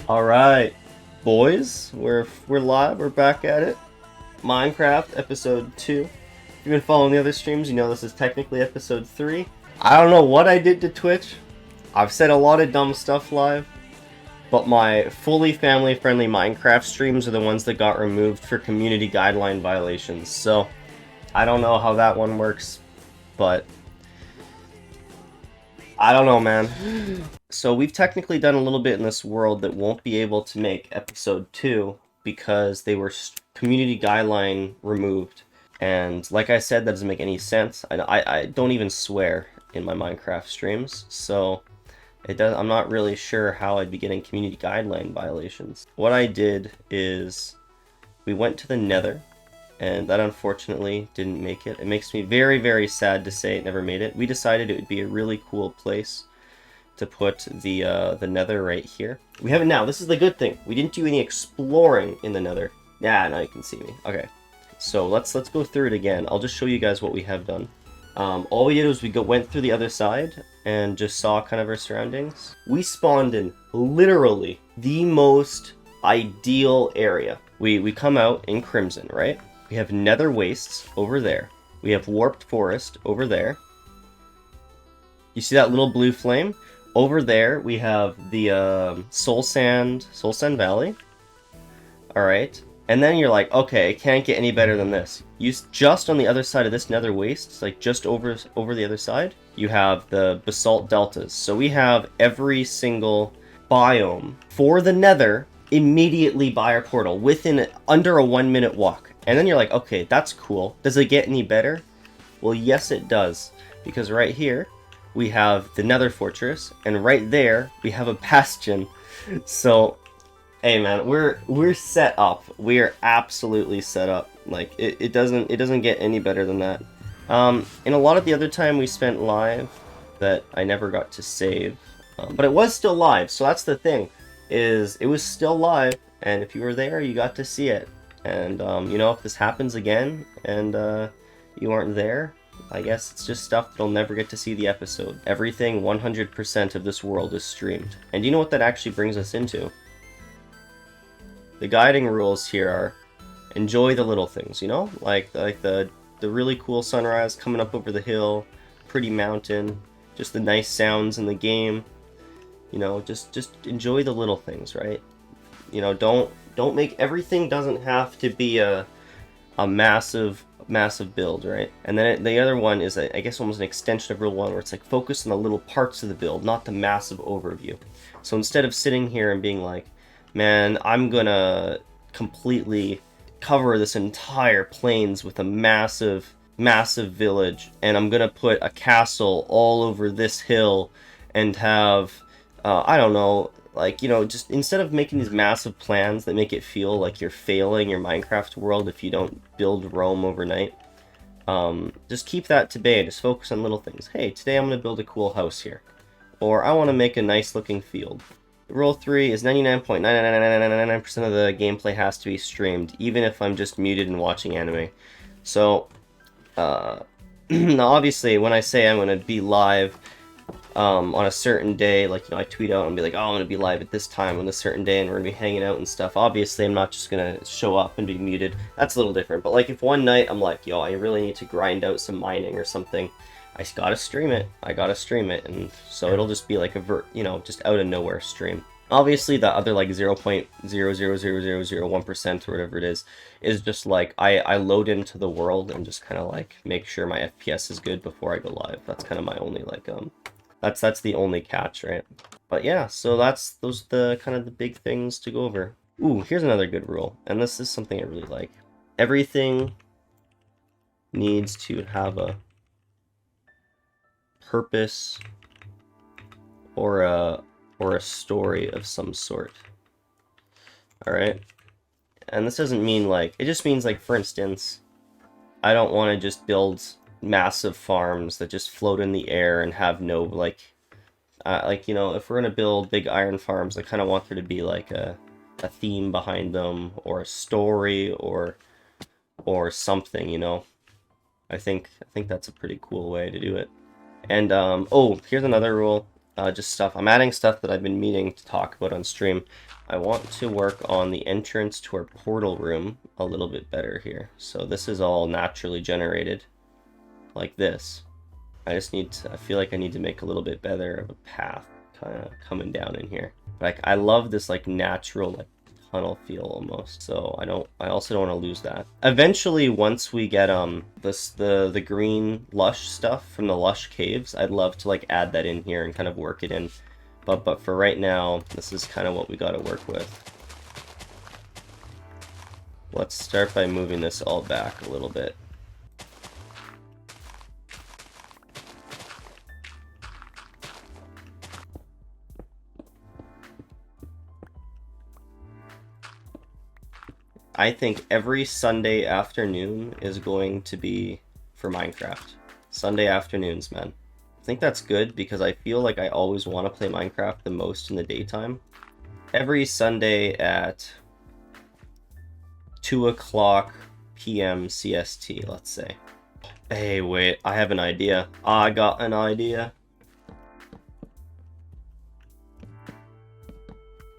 All right, boys, we're live. We're back at it. Minecraft episode 2. If you've been following the other streams, you know this is technically episode 3. I don't know what I did to Twitch. I've said a lot of dumb stuff live, but my fully family-friendly Minecraft streams are the ones that got removed for community guideline violations. So I don't know how that one works, but I don't know, man. So we've technically done a little bit in this world that won't be able to make episode 2 because they were community guideline removed. And like I said, that doesn't make any sense. I don't even swear in my Minecraft streams, so I'm not really sure how I'd be getting community guideline violations. What I did is we went to the Nether, and that unfortunately didn't make it. It makes me very, very sad to say it never made it. We decided it would be a really cool place to put the Nether right here. We have it now. This is the good thing. We didn't do any exploring in the Nether. Yeah, now you can see me. Okay, so let's go through it again. I'll just show you guys what we have done. All we did was we went through the other side and just saw kind of our surroundings. We spawned in literally the most ideal area. We come out in Crimson, right? We have Nether Wastes over there. We have Warped Forest over there. You see that little blue flame? Over there, we have the Soul Sand Valley. Alright. And then you're like, okay, it can't get any better than this. Just on the other side of this Nether Waste, it's like just over the other side, you have the Basalt Deltas. So we have every single biome for the Nether immediately by our portal, under a 1-minute walk. And then you're like, okay, that's cool. Does it get any better? Well, yes, it does. Because right here, we have the Nether Fortress, and right there, we have a Bastion. So, hey man, we're set up. We are absolutely set up. Like, it doesn't get any better than that. In a lot of the other time we spent live that I never got to save, but it was still live, so that's the thing, is it was still live, and if you were there, you got to see it. And, you know, if this happens again, and you aren't there, I guess it's just stuff that'll never get to see the episode. Everything 100% of this world is streamed. And you know what that actually brings us into? The guiding rules here are, enjoy the little things, you know? Like the really cool sunrise coming up over the hill, pretty mountain, just the nice sounds in the game. You know, just enjoy the little things, right? You know, don't make everything doesn't have to be a massive build, right? And then the other one is, I guess, almost an extension of Rule 1, where it's like focus on the little parts of the build, not the massive overview. So instead of sitting here and being like, man, I'm gonna completely cover this entire plains with a massive village, and I'm gonna put a castle all over this hill and have, I don't know, like, you know, just instead of making these massive plans that make it feel like you're failing your Minecraft world if you don't build Rome overnight, just keep that to bay and just focus on little things. Hey, today I'm going to build a cool house here. Or I want to make a nice looking field. Rule 3 is 99.99999% of the gameplay has to be streamed, even if I'm just muted and watching anime. So, now obviously when I say I'm going to be live on a certain day, like, you know, I tweet out and be like, oh, I'm going to be live at this time on a certain day and we're going to be hanging out and stuff. Obviously, I'm not just going to show up and be muted. That's a little different. But, like, if one night I'm like, yo, I really need to grind out some mining or something, I gotta stream it. And so it'll just be like you know, just out of nowhere stream. Obviously, the other, like, 0.0000001% or whatever it is just, like, I load into the world and just kind of, like, make sure my FPS is good before I go live. That's kind of my only, like, that's the only catch, right? But yeah, so those are the kind of the big things to go over. Ooh, here's another good rule, and this is something I really like. Everything needs to have a purpose or a story of some sort. Alright? And this doesn't mean, like, it just means, like, for instance, I don't want to just build massive farms that just float in the air and have no, like, you know, if we're gonna build big iron farms, I kind of want there to be, like, a theme behind them, or a story, or something, you know. I think that's a pretty cool way to do it. And oh, here's another rule. Just stuff. I'm adding stuff that I've been meaning to talk about on stream. I want to work on the entrance to our portal room a little bit better here. So this is all naturally generated like this. I just need to, I feel like I need to make a little bit better of a path kind of coming down in here. Like, I love this like natural like tunnel feel almost. So I also don't want to lose that. Eventually, once we get the green lush stuff from the lush caves, I'd love to like add that in here and kind of work it in. But for right now, this is kind of what we got to work with. Let's start by moving this all back a little bit. I think every Sunday afternoon is going to be for Minecraft. Sunday afternoons, man. I think that's good because I feel like I always want to play Minecraft the most in the daytime. Every Sunday at 2 o'clock p.m. CST, let's say. Hey, wait, I have an idea. I got an idea.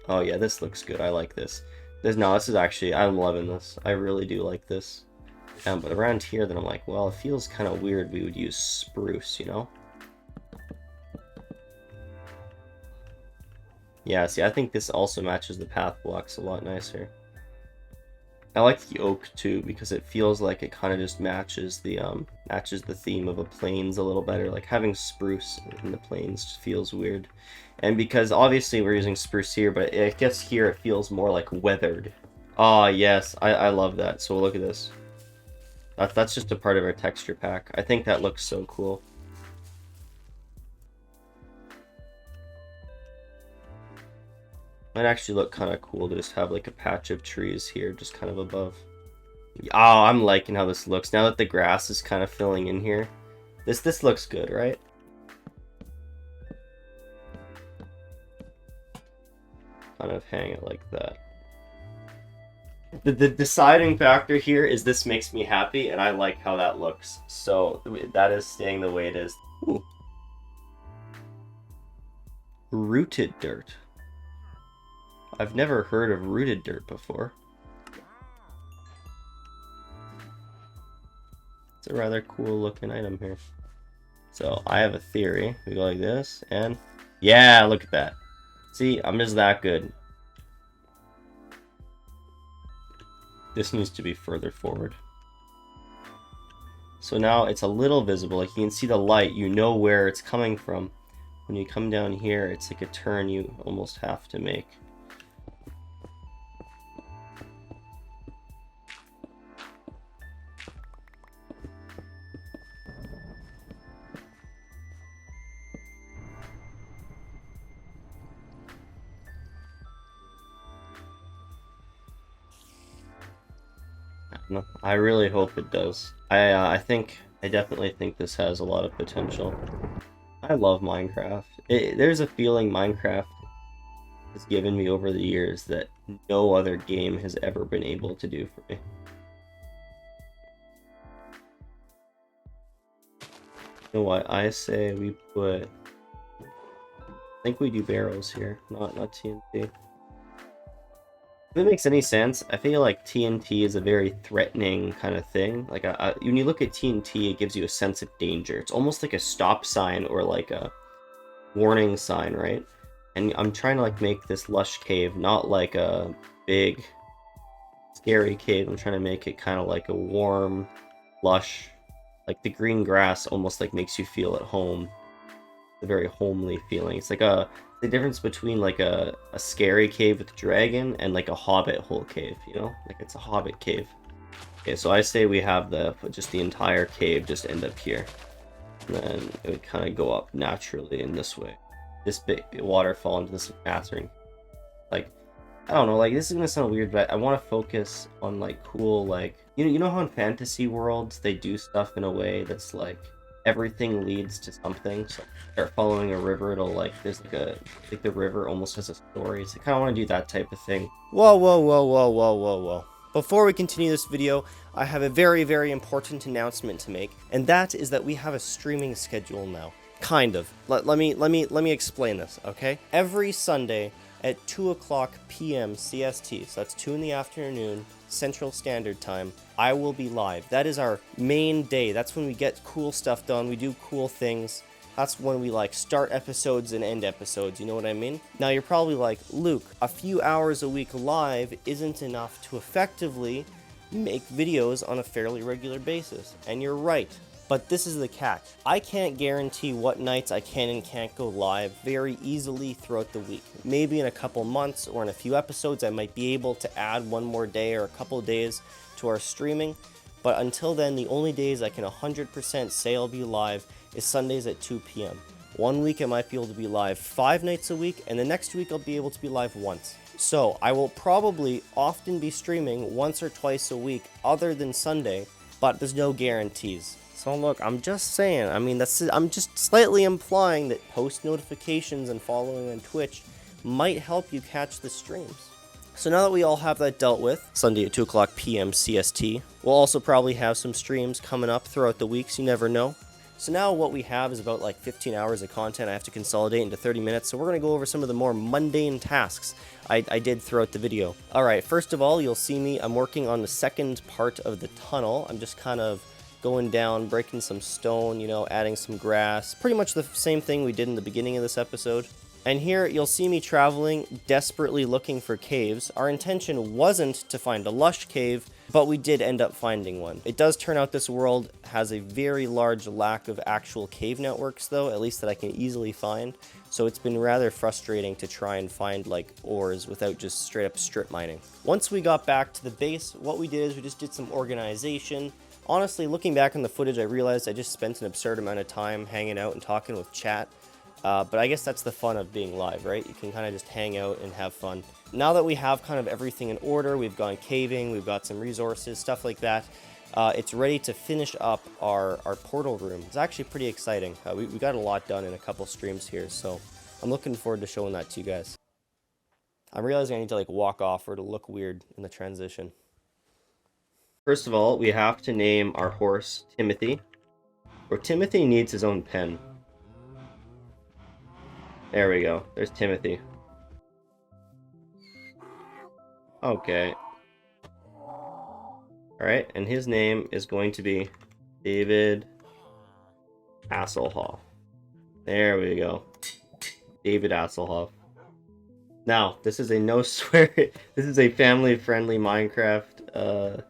Oh yeah, this looks good. I like this. This is actually, I'm loving this. I really do like this. But around here, then I'm like, well, it feels kind of weird we would use spruce, you know? Yeah, see, I think this also matches the path blocks a lot nicer. I like the oak too because it feels like it kind of just matches the theme of a plains a little better. Like having spruce in the plains just feels weird. And because obviously we're using spruce here, but I guess here it feels more like weathered. Ah, yes, I love that. So look at this. That's just a part of our texture pack. I think that looks so cool. Might actually look kind of cool to just have like a patch of trees here, just kind of above. Oh, I'm liking how this looks. Now that the grass is kind of filling in here. This looks good, right? Kind of hang it like that. The deciding factor here is this makes me happy, and I like how that looks. So that is staying the way it is. Ooh. Rooted dirt. I've never heard of rooted dirt before. It's a rather cool looking item here. So I have a theory. We go like this, and yeah, look at that. See, I'm just that good. This needs to be further forward. So now it's a little visible. Like you can see the light, you know where it's coming from. When you come down here, it's like a turn you almost have to make. I really hope it does. I definitely think this has a lot of potential. I love Minecraft. There's a feeling Minecraft has given me over the years that no other game has ever been able to do for me. You know what? I say we put. I think we do barrels here, not TNT. If it makes any sense, I feel like TNT is a very threatening kind of thing. Like, when you look at TNT, it gives you a sense of danger. It's almost like a stop sign or like a warning sign, right? And I'm trying to like make this lush cave not like a big, scary cave. I'm trying to make it kind of like a warm, lush, like the green grass almost like makes you feel at home. A very homely feeling. It's like the difference between like a scary cave with a dragon and like a hobbit hole cave, you know? Like it's a hobbit cave. Okay, so I say we have just the entire cave just end up here. And then it would kind of go up naturally in this way. This big waterfall into this bathroom. Like, I don't know, like this is gonna sound weird, but I want to focus on like cool, like, you know how in fantasy worlds they do stuff in a way that's like, everything leads to something. So start following a river, it'll like there's like the river almost has a story. So I kind of want to do that type of thing. Whoa. Before we continue this video, I have a very, very important announcement to make, and that is that we have a streaming schedule now. Kind of. Let me explain this, okay? Every Sunday, at 2 o'clock p.m. CST, so that's 2 in the afternoon Central Standard Time, I will be live. That is our main day. That's when we get cool stuff done. We do cool things. That's when we like start episodes and end episodes, you know what I mean? Now you're probably like, Luke, a few hours a week live isn't enough to effectively make videos on a fairly regular basis. And you're right. But this is the catch. I can't guarantee what nights I can and can't go live very easily throughout the week. Maybe in a couple months or in a few episodes, I might be able to add one more day or a couple days to our streaming. But until then, the only days I can 100% say I'll be live is Sundays at 2 p.m. One week I might be able to be live 5 nights a week, and the next week I'll be able to be live once. So I will probably often be streaming once or twice a week other than Sunday, but there's no guarantees. So look, I'm just saying, I mean, I'm just slightly implying that post notifications and following on Twitch might help you catch the streams. So now that we all have that dealt with, Sunday at 2 o'clock p.m. CST, we'll also probably have some streams coming up throughout the weeks, you never know. So now what we have is about like 15 hours of content I have to consolidate into 30 minutes, so we're going to go over some of the more mundane tasks I did throughout the video. Alright, first of all, you'll see me, I'm working on the second part of the tunnel. I'm just kind of going down, breaking some stone, you know, adding some grass. Pretty much the same thing we did in the beginning of this episode. And here you'll see me traveling, desperately looking for caves. Our intention wasn't to find a lush cave, but we did end up finding one. It does turn out this world has a very large lack of actual cave networks though, at least that I can easily find. So it's been rather frustrating to try and find like ores without just straight up strip mining. Once we got back to the base, what we did is we just did some organization. Honestly, looking back on the footage, I realized I just spent an absurd amount of time hanging out and talking with chat. But I guess that's the fun of being live, right? You can kind of just hang out and have fun. Now that we have kind of everything in order, we've gone caving, we've got some resources, stuff like that, it's ready to finish up our portal room. It's actually pretty exciting. We got a lot done in a couple streams here, so I'm looking forward to showing that to you guys. I'm realizing I need to like walk off or it'll look weird in the transition. First of all, we have to name our horse Timothy, or Timothy needs his own pen. There we go. There's Timothy. Okay. Alright, and his name is going to be David Hasselhoff. There we go. David Hasselhoff. Now, this is a no swear. This is a family-friendly Minecraft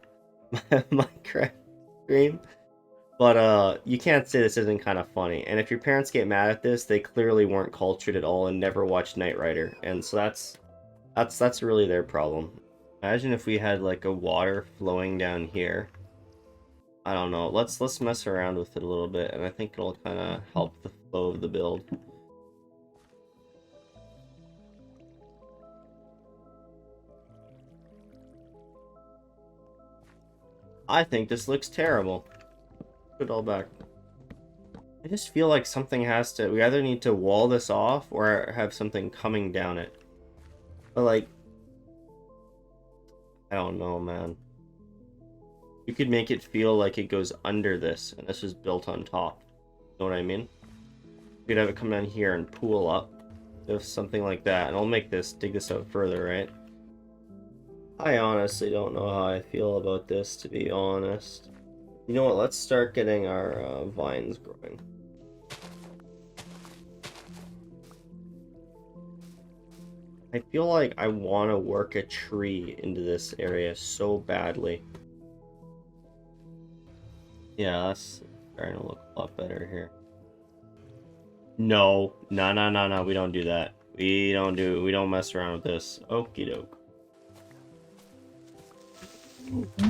Minecraft stream. But you can't say this isn't kind of funny. And if your parents get mad at this, they clearly weren't cultured at all and never watched Knight Rider. And so that's really their problem. Imagine if we had like a water flowing down here. I don't know. Let's mess around with it a little bit, and I think it'll kind of help the flow of the build. I think this looks terrible. Put it all back. I just feel like something has to... We either need to wall this off or have something coming down it. But like... I don't know, man. You could make it feel like it goes under this, and this is built on top. You know what I mean? You could have it come down here and pool up. If something like that. And I'll make this, dig this out further, right? I honestly don't know how I feel about this, to be honest. You know what, let's start getting our vines growing. I feel like I want to work a tree into this area so badly. Yeah, that's starting to look a lot better here. No, no, we don't do that. We don't mess around with this. Okie doke.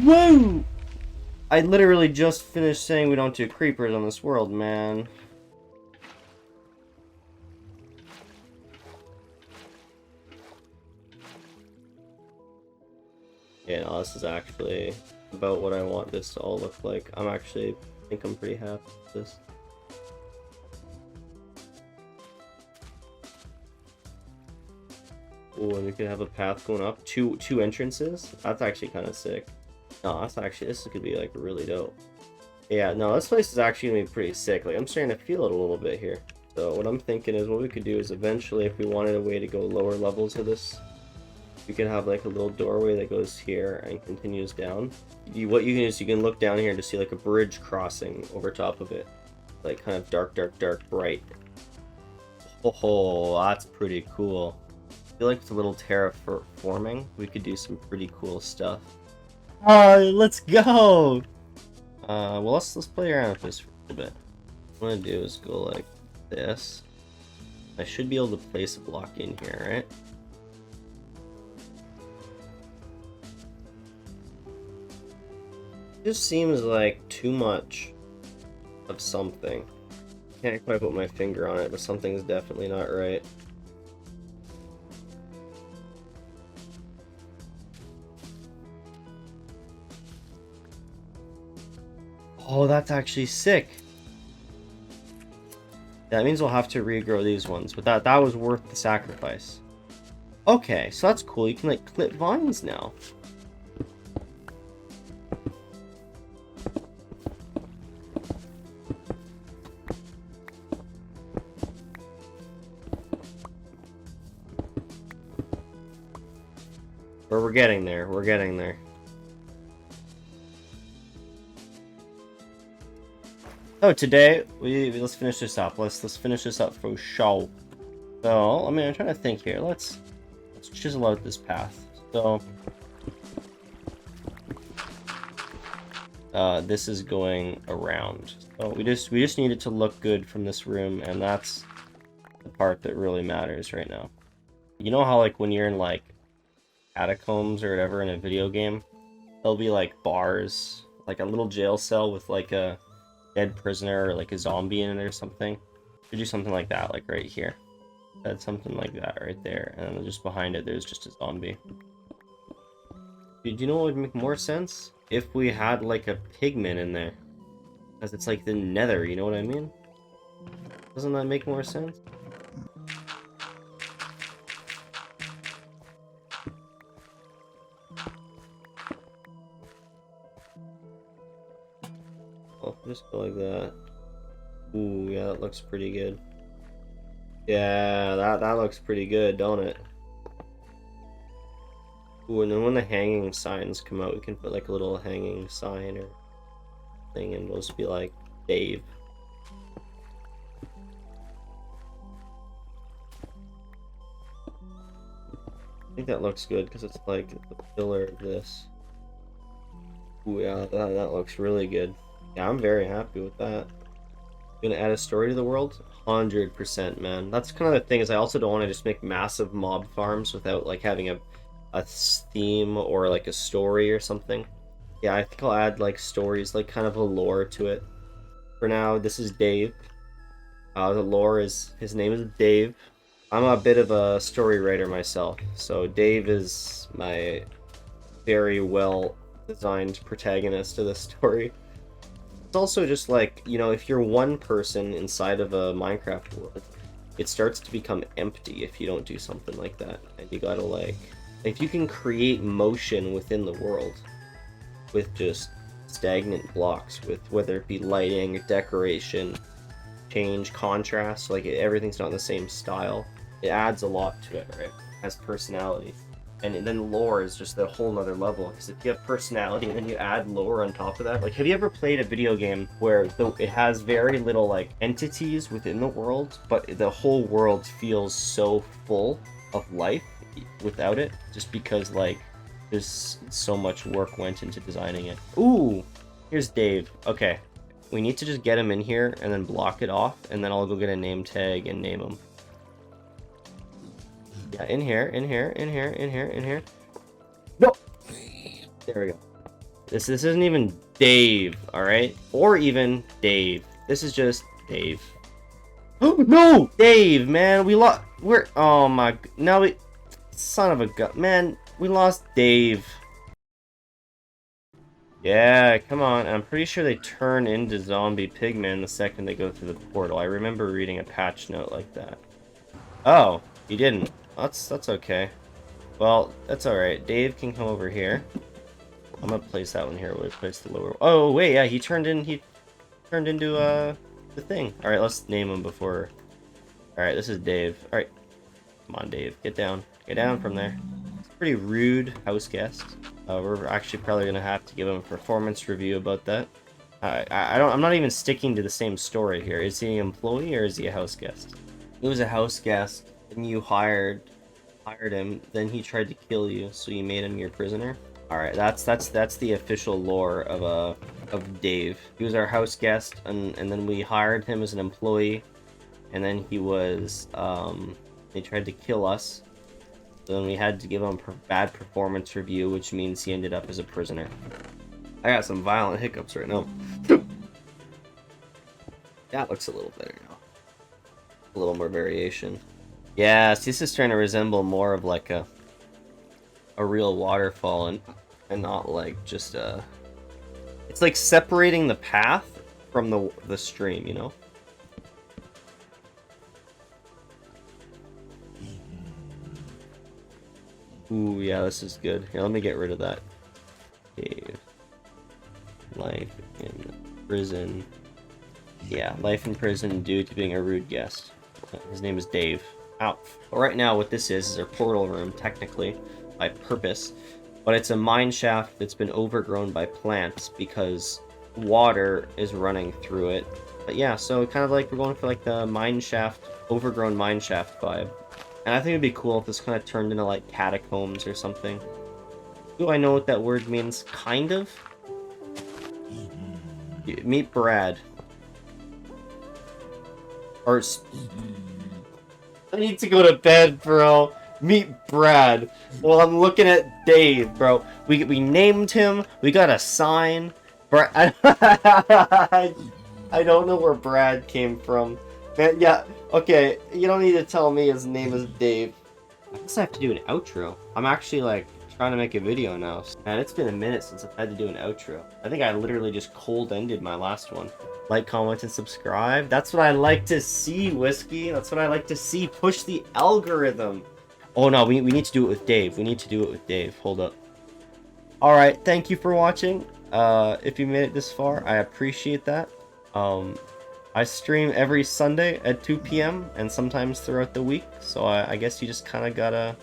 Whoa! I literally just finished saying we don't do creepers on this world, man. Yeah, no, this is actually about what I want this to all look like. I think I'm pretty happy with this. Oh, and we could have a path going up. Two entrances? That's actually kind of sick. No, this could be like really dope. Yeah, no, this place is actually gonna be pretty sick. Like, I'm starting to feel it a little bit here. So what I'm thinking is what we could do is eventually, if we wanted a way to go lower levels of this, we could have like a little doorway that goes here and continues down. What you can do is you can look down here to see like a bridge crossing over top of it. Like kind of dark, dark, dark, bright. Oh, that's pretty cool. I feel like with a little terraforming, we could do some pretty cool stuff. Oh, let's go! Well, let's play around with this for a little bit. What I'm gonna do is go like this. I should be able to place a block in here, right? Just seems like too much of something. Can't quite put my finger on it, but something's definitely not right. Oh, that's actually sick. That means we'll have to regrow these ones, but that was worth the sacrifice. Okay, so that's cool. You can like clip vines now. But we're getting there. We're getting there. So today let's finish this up. Let's finish this up for show. So I mean, I'm trying to think here. Let's chisel out this path. So this is going around. So we just need it to look good from this room, and that's the part that really matters right now. You know how like when you're in like catacombs or whatever in a video game, there'll be like bars, like a little jail cell with like a dead prisoner or like a zombie in it or something. We do something like that, like right here. That's something like that right there, and then just behind it there's just a zombie. Do you know what would make more sense? If we had like a pigman in there, because it's like the nether, you know what I mean? Doesn't that make more sense? Oh, just go like that. Ooh, yeah, that looks pretty good. Yeah, that looks pretty good, don't it? Ooh, and then when the hanging signs come out, we can put like a little hanging sign or thing, and it'll just be like Dave. I think that looks good because it's like the pillar of this. Ooh, yeah, that looks really good. Yeah, I'm very happy with that. Gonna add a story to the world? 100%, man. That's kind of the thing, is I also don't want to just make massive mob farms without like having a theme or like a story or something. Yeah, I think I'll add like stories, like kind of a lore to it. For now, this is Dave. The lore is, his name is Dave. I'm a bit of a story writer myself, so Dave is my very well designed protagonist of the story. It's also just like, you know, if you're one person inside of a Minecraft world, it starts to become empty if you don't do something like that. And you gotta like, if you can create motion within the world with just stagnant blocks, with whether it be lighting, decoration, change, contrast, like everything's not in the same style, it adds a lot to it, right? It has personality. And then lore is just a whole nother level, because if you have personality and then you add lore on top of that, like have you ever played a video game where it has very little like entities within the world, but the whole world feels so full of life without it, just because like there's so much work went into designing it. Ooh, here's Dave. Okay, we need to just get him in here and then block it off, and then I'll go get a name tag and name him. Yeah, in here, in here, in here, in here, in here. No! There we go. This isn't even Dave, alright? Or even Dave. This is just Dave. Oh, no! Dave, man, we lost... Oh my... Now we... Son of a gun. Man, we lost Dave. Yeah, come on. I'm pretty sure they turn into zombie pigmen the second they go through the portal. I remember reading a patch note like that. Oh, he didn't. That's okay. Well, that's alright. Dave can come over here. I'm gonna place that one here where we place the lower... Oh, wait, yeah, he turned into, the thing. Alright, let's name him before Alright, this is Dave. Alright. Come on, Dave. Get down. Get down from there. It's a pretty rude house guest. We're actually probably going to have to give him a performance review about that. I'm not even sticking to the same story here. Is he an employee or is he a house guest? He was a house guest, and you hired him, then he tried to kill you, so you made him your prisoner. Alright, that's the official lore of Dave. He was our house guest, and then we hired him as an employee, and then he was they tried to kill us. So then we had to give him a bad performance review, which means he ended up as a prisoner. I got some violent hiccups right now. That looks a little better now. A little more variation. Yeah, see, this is trying to resemble more of like a real waterfall and not like just a... It's like separating the path from the stream, you know? Ooh, yeah, this is good. Here, let me get rid of that. Dave. Life in prison. Yeah, life in prison due to being a rude guest. His name is Dave. Ow. But right now, what this is a portal room, technically, by purpose. But it's a mine shaft that's been overgrown by plants because water is running through it. But yeah, so kind of like we're going for like the mine shaft, overgrown mine shaft vibe. And I think it'd be cool if this kind of turned into like catacombs or something. Do I know what that word means? Kind of? Meet Brad. Or... I need to go to bed, bro. Meet Brad. Well, I'm looking at Dave, bro. We named him. We got a sign. Brad. I don't know where Brad came from. Man, yeah. Okay, you don't need to tell me his name is Dave. I guess I have to do an outro. I'm actually like trying to make a video now. Man, it's been a minute since I've had to do an outro. I think I literally just cold-ended my last one. Like, comment, and subscribe. That's what I like to see, Whiskey. That's what I like to see. Push the algorithm. Oh no, we need to do it with Dave. We need to do it with Dave. Hold up. Alright, thank you for watching. If you made it this far, I appreciate that. I stream every Sunday at 2 p.m. and sometimes throughout the week. So I guess you just kind of gotta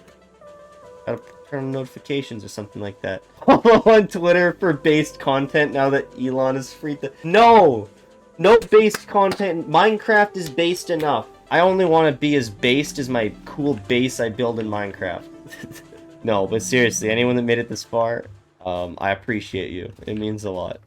turn on notifications or something like that. Follow on Twitter for based content now that Elon is free to... No! No based content. Minecraft is based enough. I only want to be as based as my cool base I build in Minecraft. No, but seriously, anyone that made it this far, I appreciate you. It means a lot.